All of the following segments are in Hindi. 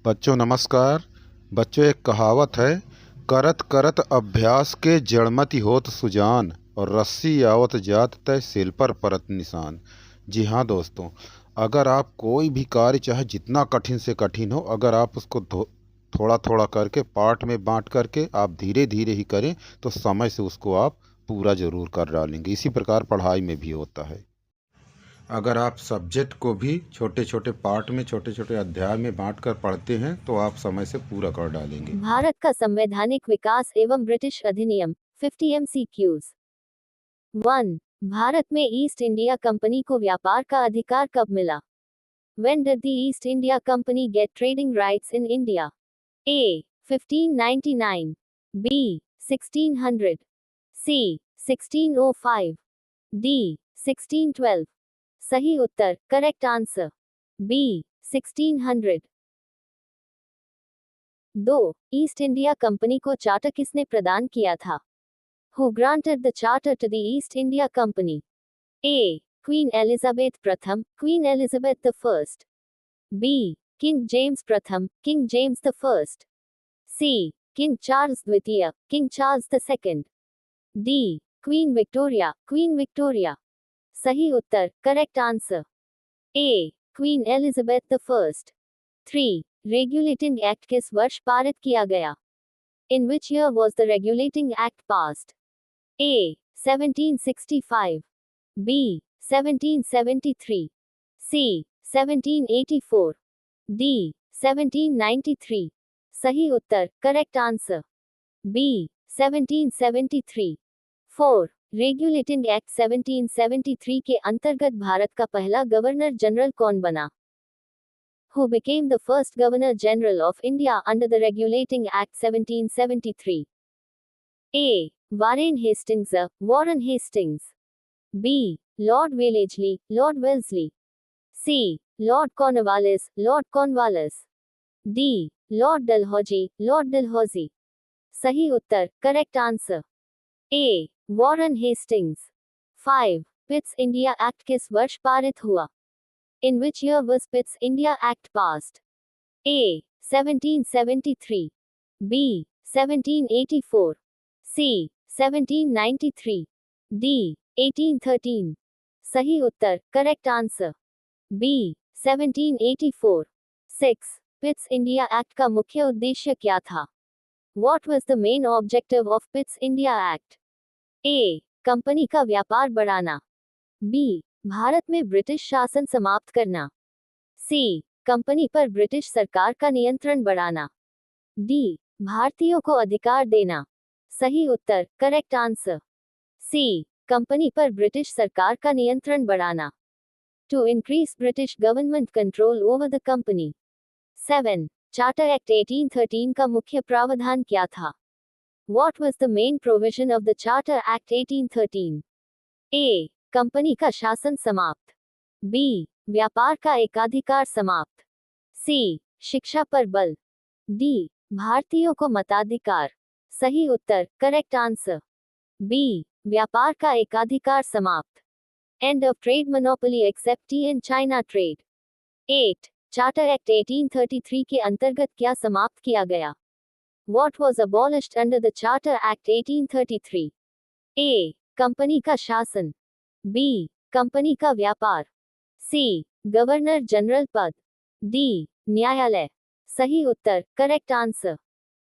बच्चों नमस्कार। बच्चों एक कहावत है, करत करत अभ्यास के जड़मति होत सुजान और रस्सी आवत जात तय सिल पर परत निशान। जी हाँ दोस्तों, अगर आप कोई भी कार्य चाहे जितना कठिन से कठिन हो, अगर आप उसको थोड़ा थोड़ा करके पार्ट में बांट करके आप धीरे धीरे ही करें तो समय से उसको आप पूरा ज़रूर कर डालेंगे। इसी प्रकार पढ़ाई में भी होता है। अगर आप सब्जेक्ट को भी छोटे छोटे पार्ट में छोटे छोटे अध्याय में बांट कर पढ़ते हैं तो आप समय से पूरा कर डालेंगे। भारत का संवैधानिक विकास एवं ब्रिटिश अधिनियम 50 MCQs। 1. भारत में ईस्ट इंडिया कंपनी को व्यापार का अधिकार कब मिला? When did the East India Company get trading rights in India? A. 1599, B. 1600, C. 1605, D. 1612। सही उत्तर, correct answer, B. 1600। 2. East India Company को चार्टर किसने प्रदान किया था? Who granted the charter to the East India Company? A. Queen Elizabeth प्रथम, Queen Elizabeth the First, B. King James प्रथम, King James the First, C. King Charles द्वितीय, King Charles the Second, D. Queen Victoria, Queen Victoria। सही उत्तर, correct answer, A. Queen Elizabeth the First। 3. Regulating Act किस वर्ष पारित किया गया? In which year was the Regulating Act passed? A. 1765, B. 1773, C. 1784, D. 1793। सही उत्तर, correct answer, B. 1773। 4. Regulating act 1773 के अंतर्गत भारत का पहला गवर्नर जनरल कौन बना? Who became the first Governor General of India under the Regulating Act 1773? A. Warren Hastings, Warren Hastings, B. Lord Wellesley, Lord Wellesley, C. Lord Cornwallis, Lord Cornwallis, D. Lord Dalhousie, Lord Dalhousie। सही उत्तर, correct answer, A. Warren Hastings। 5. Pitt's India act किस वर्ष पारित हुआ? In which year was Pitt's India Act passed? A. 1773, B. 1784, C. 1793, D. 1813। सही उत्तर, correct answer, B. 1784। 6. Pitt's India act का मुख्य उद्देश्य क्या था? What was the main objective of Pitt's India Act? A. Company का व्यापार बढ़ाना, B. भारत में ब्रिटिश शासन समाप्त करना, C. कंपनी पर ब्रिटिश सरकार का नियंत्रण बढ़ाना, D. भारतीयों को अधिकार देना। सही उत्तर, करेक्ट आंसर, C. कंपनी पर ब्रिटिश सरकार का नियंत्रण बढ़ाना। To increase British government control over the company। 7. Charter act 1813 का मुख्य प्रावधान क्या था? What was the main provision of the Charter Act 1813? A. Company का शासन समाप्त, B. व्यापार का एकाधिकार समाप्त, C. शिक्षा पर बल, D. भारतीयों को मताधिकार। सही उत्तर, करेक्ट आंसर, B. व्यापार का एकाधिकार समाप्त। End of trade monopoly except tea and China trade। 8. Charter act 1833 के अंतर्गत क्या समाप्त किया गया? What was abolished under the Charter Act 1833? A. Company का शासन, B. कंपनी का व्यापार, C. गवर्नर जनरल पद, D. न्यायालय। सही उत्तर, करेक्ट आंसर,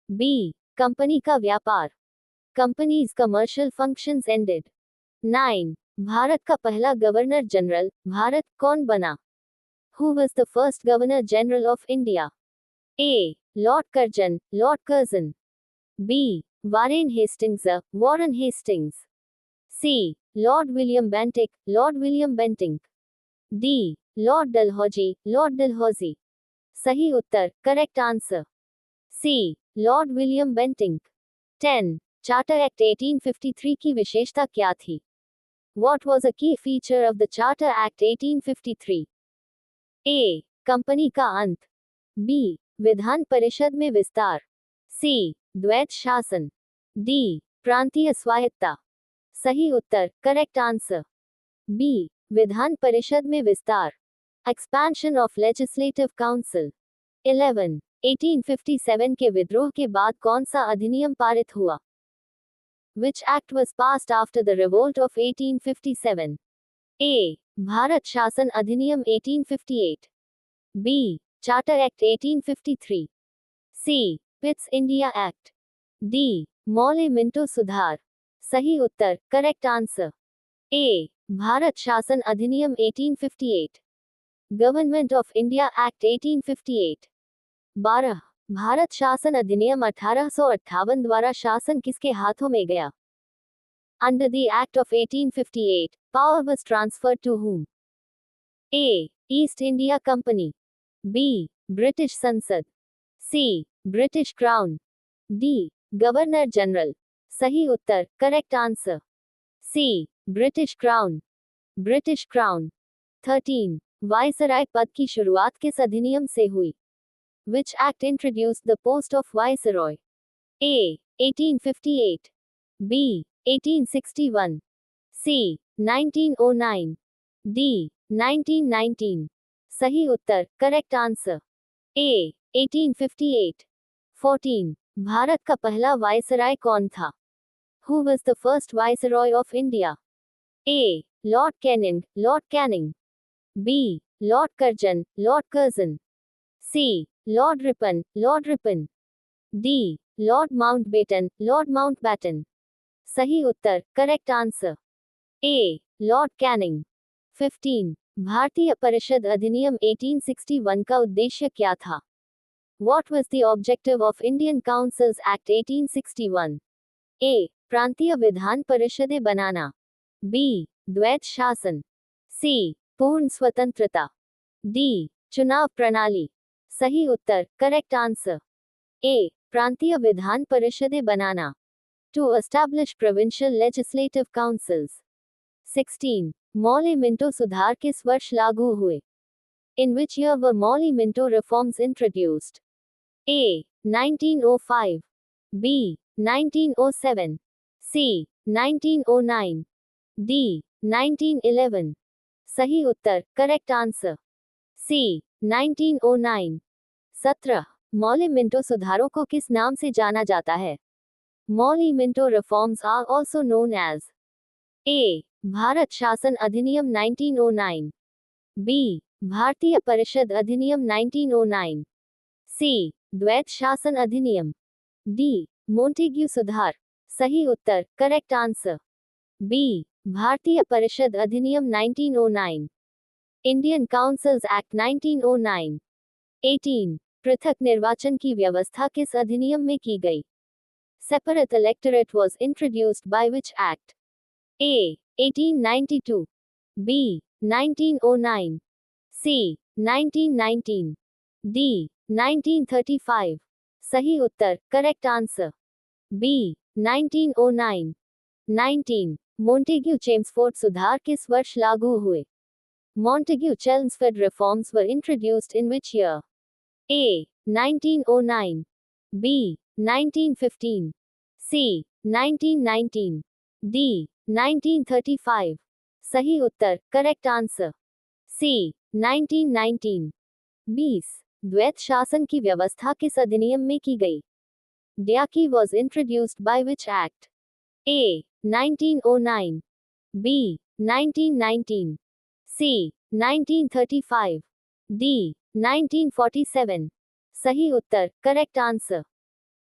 B. कंपनी का व्यापार। Companies commercial functions ended. 9. Bharat का पहला गवर्नर जनरल भारत कौन बना? Who was the first Governor General of India? A. Lord Curzon, Lord Curzon, B. Warren Hastings, Warren Hastings, C. Lord William Bentinck, Lord William Bentinck, D. Lord Dalhousie, Lord Dalhousie। सही उत्तर, correct answer, C. Lord William Bentinck। 10. Charter act 1853 की विशेषता क्या थी? What was a key feature of the Charter Act 1853? A. Company का अंत, B. विधान परिषद में विस्तार, C. द्वैत शासन, D. प्रांतीय स्वायत्ता। सही उत्तर, correct answer, B. Vidhan Parishad में विस्तार। Expansion of Legislative Council। 11. 1857 के विद्रोह के बाद कौन सा अधिनियम पारित हुआ? Which act was passed after the revolt of 1857? A. भारत शासन अधिनियम 1858. B. Charter Act 1853. C. Pitt's India Act. D. मौले मिंटो सुधार. सही उत्तर, करेक्ट आंसर, A. भारत शासन अधिनियम 1858. Government of India act 1858. 12. Bharat शासन अधिनियम 1858 द्वारा शासन किसके हाथों में गया? Under the Act of 1858, power was transferred to whom? A. East India Company. B. British Sansad. C. British Crown. D. Governor General. सही उत्तर, correct answer, C. British Crown. British Crown. 13. Viceroy पद की शुरुआत किस अधिनियम से हुई? Which act introduced the post of viceroy? A. 1858. B. 1861. C. 1909. D. 1919. सही उत्तर, करेक्ट आंसर, A. 1858. 14. भारत का पहला वायसराय कौन था? Who was the first viceroy of India? A. Lord Canning, Lord Canning. B. Lord Curzon, Lord Curzon. C. Lord Ripon, Lord Ripon. D. Lord Mountbatten, Lord Mountbatten. सही उत्तर, correct answer, A. Lord Canning. 15. भारतीय परिषद अधिनियम 1861 का उद्देश्य क्या था? What was the objective of Indian Councils Act 1861? A. प्रांतीय विधान परिषदें बनाना. B. द्वैत शासन. C. पूर्ण स्वतंत्रता. D. चुनाव प्रणाली. सही उत्तर, करेक्ट आंसर, A. प्रांतीय विधान परिषदें बनाना. To establish provincial legislative councils. 16. Moule Minto सुधार किस वर्ष लागू हुए? In which year were Moule Minto reforms introduced? A. 1905. B. 1907. C. 1909. D. 1911. सही उत्तर, correct answer, C. 1909. 17. Morley Minto सुधारों को किस नाम से जाना जाता है? Morley Minto reforms are also known as A. भारत शासन अधिनियम 1909. B. भारतीय परिषद अधिनियम 1909. C. द्वैत शासन अधिनियम. D. मोंटेग्यू सुधार. सही उत्तर, करेक्ट आंसर, B. भारतीय परिषद अधिनियम 1909. Indian councils act 1909. 18. पृथक निर्वाचन की व्यवस्था किस अधिनियम में की गई? Separate electorate was introduced by which act? A. 1892. B. 1909. C. 1919. D. 1935. सही उत्तर, correct answer, B. 1909. 19. Montagu Chelmsford सुधार किस वर्ष लागू हुए? Montagu Chelmsford reforms were introduced in which year? A. 1909. B. 1915. C. 1919. D. 1935. सही उत्तर, करेक्ट आंसर, C. 1919. 20. द्वैत शासन की व्यवस्था किस अधिनियम में की गई? Dyaki was introduced by which act? A. 1909. B. 1919. C. 1935. D. 1947. सही उत्तर, करेक्ट आंसर,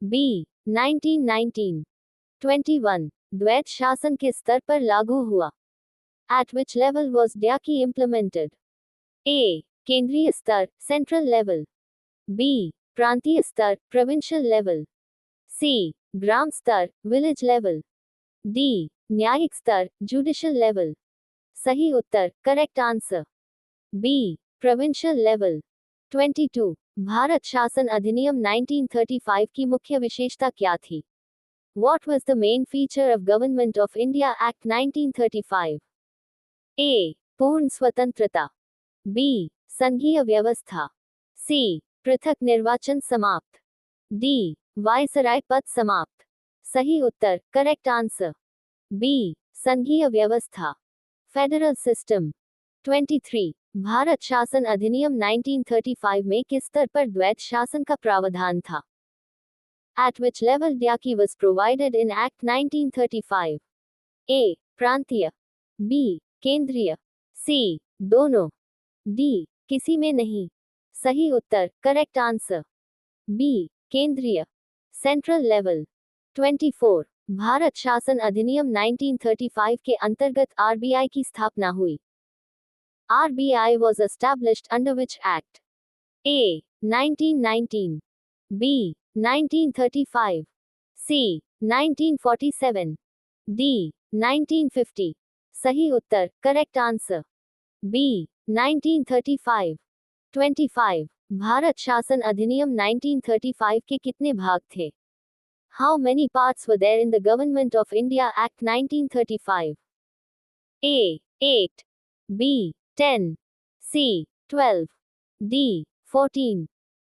B. 1919. 21. द्वैत शासन के स्तर पर लागू हुआ? At which level was Dyaki implemented? A. केंद्रीय स्तर, सेंट्रल लेवल. B. प्रांतीय स्तर, प्रोविंशियल लेवल. C. ग्राम स्तर, विलेज लेवल. D. न्यायिक स्तर, जुडिशियल लेवल. सही उत्तर, correct answer, B. Provincial level. 22. भारत शासन अधिनियम 1935 की मुख्य विशेषता क्या थी? What was the main feature of Government of India Act 1935? A. पूर्ण स्वतंत्रता. B. संघीय व्यवस्था. C. पृथक निर्वाचन समाप्त. D. वायसराय पद समाप्त. सही उत्तर, करेक्ट आंसर, B. संघीय व्यवस्था, फेडरल सिस्टम. 23. भारत शासन अधिनियम 1935 में किस स्तर पर द्वैत शासन का प्रावधान था? At which level dyaki was provided in Act 1935? A. प्रांतीय, B. केंद्रीय, C. दोनों, D. किसी में नहीं। सही उत्तर, करेक्ट आंसर, B. केंद्रीय, सेंट्रल लेवल। 24. भारत शासन अधिनियम 1935 के अंतर्गत आरबीआई की स्थापना हुई। RBI was established under which act? A. 1919, B. 1935, C. 1947, D. 1950। सही उत्तर, करेक्ट आंसर, B. 1935। 25. भारत शासन अधिनियम 1935 के कितने भाग थे? How many parts were there in the Government of India Act 1935? A. 8, B. 10, C. 12, D. 14।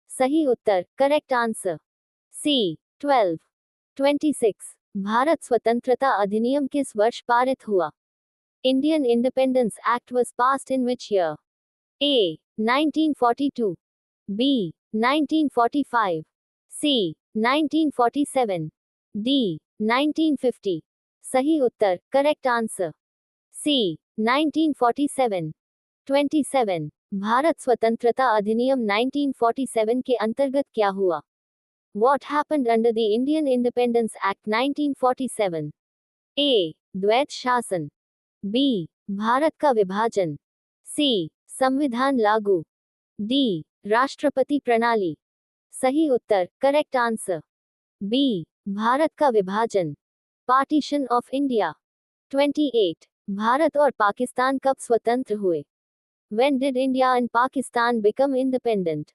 सही उत्तर, करेक्ट आंसर, C. 12। 26. भारत स्वतंत्रता अधिनियम किस वर्ष पारित हुआ? Indian Independence Act was passed in which year? A. 1942, B. 1945, C. 1947, D. 1950। सही उत्तर, करेक्ट आंसर, C. 1947। 27. भारत स्वतंत्रता अधिनियम 1947 के अंतर्गत क्या हुआ? What happened under the Indian Independence Act 1947? A. द्वैत शासन, B. भारत का विभाजन, C. संविधान लागू, D. राष्ट्रपति प्रणाली। सही उत्तर, करेक्ट आंसर, B. भारत का विभाजन, पार्टीशन ऑफ इंडिया। 28. भारत और पाकिस्तान कब स्वतंत्र हुए? When did India and Pakistan become independent?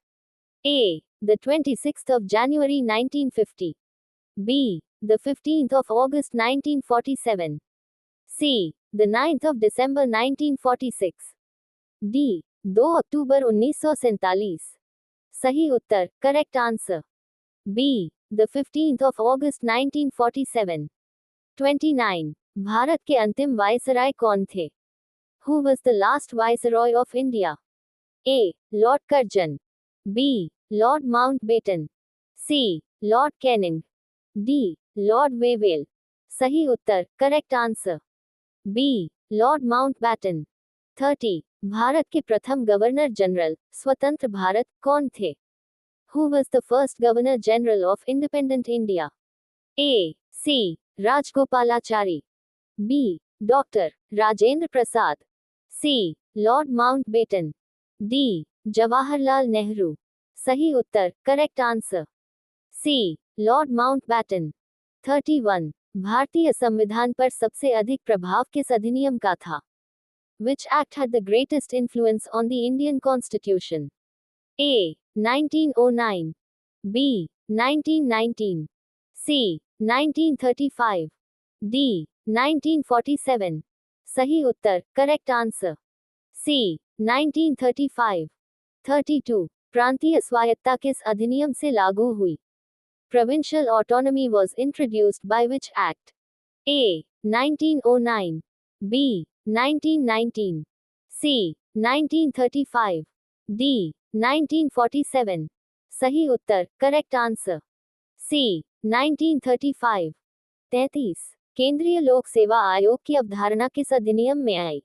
A. The 26th of January 1950, B. The 15th of August 1947, C. The 9th of December 1946, D. 2 अक्टूबर 1947। सही उत्तर, correct answer, B. The 15th of August 1947। 29. भारत के अंतिम वायसराय कौन थे? Who was the last viceroy of India? A. Lord Curzon, B. Lord Mountbatten, C. Lord Canning, D. Lord Wavell। सही उत्तर, correct answer, B. Lord Mountbatten। 30. भारत के प्रथम गवर्नर जनरल, स्वतंत्र भारत, कौन थे? Who was the first Governor General of Independent India? A. C. Rajagopalachari, B. Dr. Rajendra Prasad, C. Lord Mountbatten, D. Jawaharlal Nehru. सही उत्तर, correct answer, C. Lord Mountbatten। 31. भारतीय संविधान पर सबसे अधिक प्रभाव किस अधिनियम का था? Which act had the greatest influence on the Indian Constitution? A. 1909, B. 1919, C. 1935, D. 1947। सही उत्तर, करेक्ट आंसर, C. 1935। 32. प्रांतीय स्वायत्ता किस अधिनियम से लागू हुई? Provincial autonomy was introduced by which act? A. 1909, B. 1919, C. 1935, D. 1947। सही उत्तर, करेक्ट आंसर, C. 1935। 33. केंद्रीय लोक सेवा आयोग की अवधारणा किस अधिनियम में आई?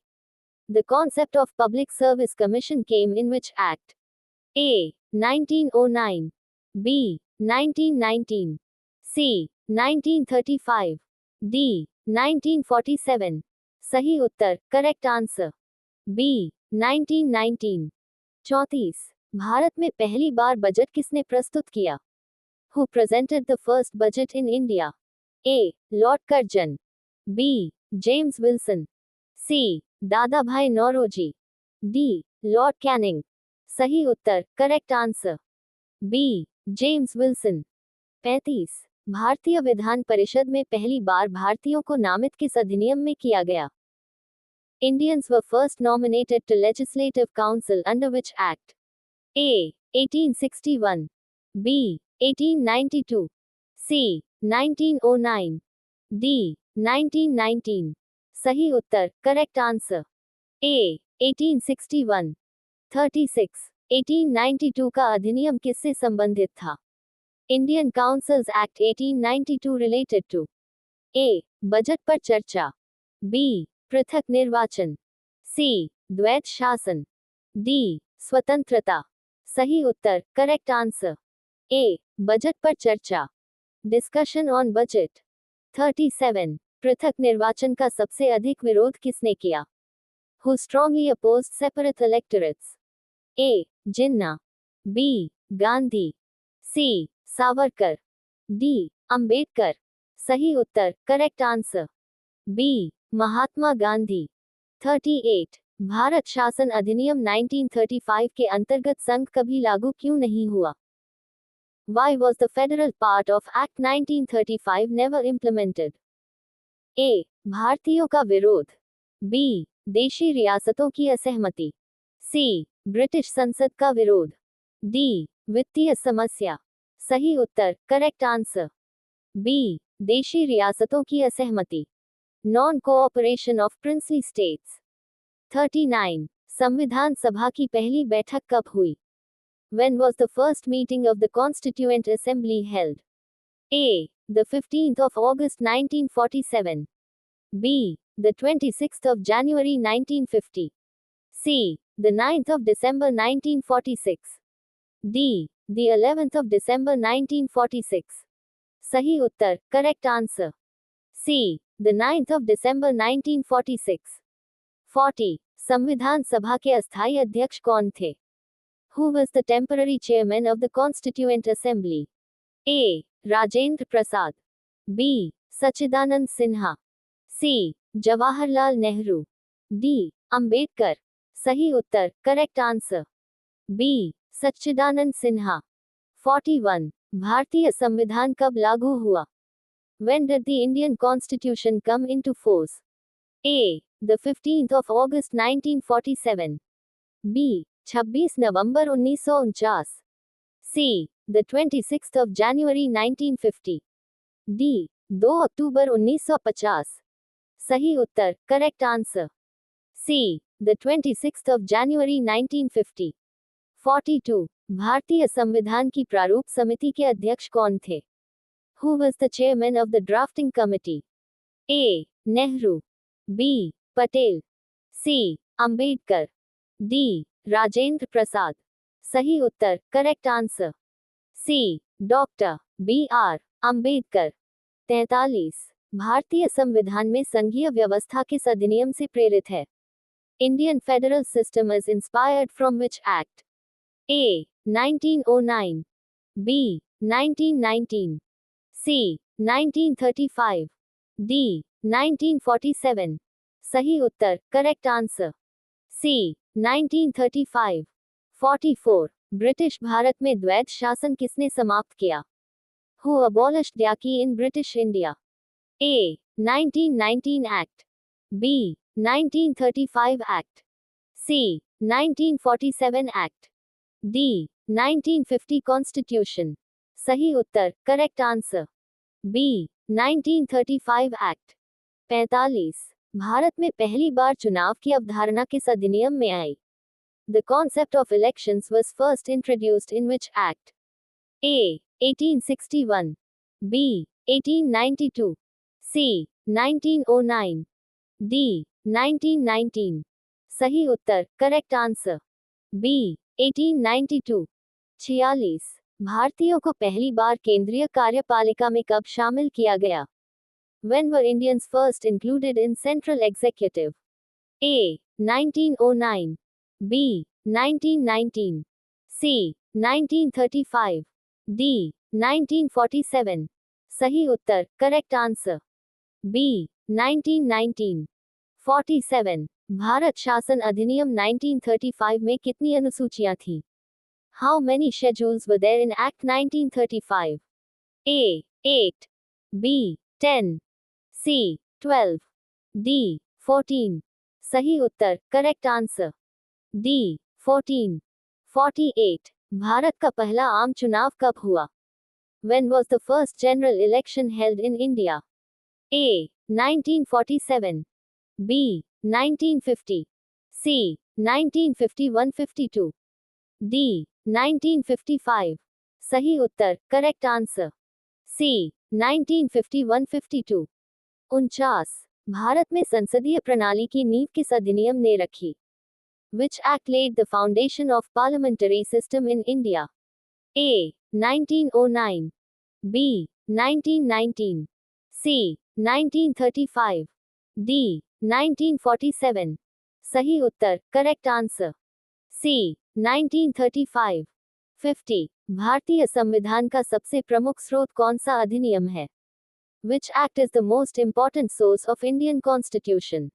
The concept of Public Service Commission came in which act? A. 1909, B. 1919, C. 1935, D. 1947। सही उत्तर, करेक्ट आंसर, B. 1919। 34. भारत में पहली बार बजट किसने प्रस्तुत किया? Who presented the first budget in India? A. Lord Curzon, B. James Wilson, C. Dadabhai Naoroji, D. Lord Canning। सही उत्तर, correct answer, B. James Wilson. 35. भारतीय विधान परिषद में पहली बार भारतीयों को नामित किस अधिनियम में किया गया? Indians were first nominated to Legislative Council under which act? A. 1861, B. 1892, C. 1909, D. 1919। सही उत्तर, करेक्ट आंसर, A. 1861। 36. 1892 का अधिनियम किससे संबंधित था? Indian councils act 1892 related to A. Budget पर चर्चा, बी. पृथक निर्वाचन, सी. द्वैत शासन, डी. स्वतंत्रता। सही उत्तर, करेक्ट आंसर, ए. बजट पर चर्चा, डिस्कशन ऑन बजट। 37. पृथक निर्वाचन का सबसे अधिक विरोध किसने किया? Who strongly opposed separate electorates? A. Jinnah, B. Gandhi, C. Savarkar, D. Ambedkar. सही उत्तर, correct answer, B. Mahatma Gandhi. 38. Bharat शासन अधिनियम 1935 के अंतर्गत संघ कभी लागू क्यों नहीं हुआ? Why was the federal part of Act 1935 never implemented? A. भारतीयों का विरोध, B. देशी रियासतों की असहमति, C. ब्रिटिश संसद का विरोध, D. वित्तीय समस्या। सही उत्तर, करेक्ट आंसर, B. देशी रियासतों की असहमति, non cooperation of princely states. 39. संविधान सभा की पहली बैठक कब हुई? When was the first meeting of the Constituent Assembly held? A. The 15th of August 1947. B. The 26th of January 1950. C. The 9th of December 1946. D. The 11th of December 1946. सही उत्तर, correct answer, C. The 9th of December 1946. 40. संविधान सभा के अस्थायी अध्यक्ष कौन थे? Who was the temporary chairman of the Constituent Assembly? A. Rajendra Prasad, B. Sachchidanand Sinha, C. Jawaharlal Nehru, D. Ambedkar. सही उत्तर, करेक्ट आंसर, B. सच्चिदानंद सिन्हा। 41. भारतीय संविधान कब लागू हुआ? When did the Indian Constitution come into force? A. The 15th of August 1947. B. 26 November 1949. C. The 26th of January 1950. D. 2 अक्टूबर 1950। सही उत्तर, correct answer, C. The 26th of January 1950. 42. भारतीय संविधान की प्रारूप समिति के अध्यक्ष कौन थे? Who was the chairman of the drafting committee? A. Nehru, B. Patel, C. Ambedkar, D. Rajendra Prasad. सही उत्तर, correct answer, C. Doctor B R Ambedkar. 43. भारतीय संविधान में संघीय व्यवस्था किस अधिनियम से प्रेरित है? Indian federal system is inspired from which act? A. 1909, B. 1919, C. 1935, D. 1947। सही उत्तर, करेक्ट आंसर, C. 1935। 44. ब्रिटिश भारत में द्वैत शासन किसने समाप्त किया? Who abolished dyarchy in British India? A. 1919 Act, B. 1935 Act, C. 1947 Act, D. 1950 Constitution। सही उत्तर, करेक्ट आंसर, B. 1935 Act। 45. भारत में पहली बार चुनाव की अवधारणा किस अधिनियम में आई? The concept of elections was first introduced in which act? A. 1861, B. 1892, C. 1909, D. 1919। सही उत्तर, करेक्ट आंसर, B. 1892। 46. भारतीयों को पहली बार केंद्रीय कार्यपालिका में कब शामिल किया गया? When were Indians first included in Central Executive? A. 1909, B. 1919, C. 1935, D. 1947। सही उत्तर, करेक्ट आंसर, B. 1919। 47. भारत शासन अधिनियम 1935 में कितनी अनुसूचियां थीं? How many schedules were there in Act 1935? A. 8, B. 10, C. 12, D. 14। सही उत्तर, करेक्ट आंसर, D. 14। 48. भारत का पहला आम चुनाव कब हुआ? When was the first general election held in India? A. 1947, B. 1950, C. 1951-52, D. 1955. सही उत्तर, करेक्ट आंसर, C. 1951-52. 49. भारत में संसदीय प्रणाली की नींव किस अधिनियम ने रखी? Which act laid the foundation of parliamentary system in India? A. 1909, B. 1919, C. 1935, D. 1947. सही उत्तर, करेक्ट आंसर, C. 1935. 50. भारतीय संविधान का सबसे प्रमुख स्रोत कौन सा अधिनियम है? Which act is the most important source of Indian Constitution?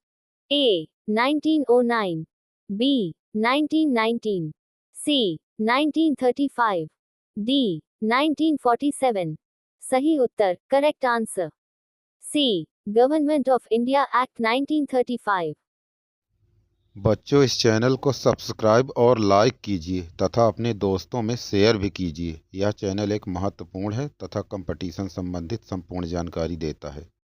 A. 1909, B. 1919, C. 1935, D. 1947. सही उत्तर, correct answer, C. Government of India act 1935. बच्चों, इस चैनल को सब्सक्राइब और लाइक कीजिए तथा अपने दोस्तों में शेयर भी कीजिए। यह चैनल एक महत्वपूर्ण है तथा कंपटीशन संबंधित संपूर्ण जानकारी देता है।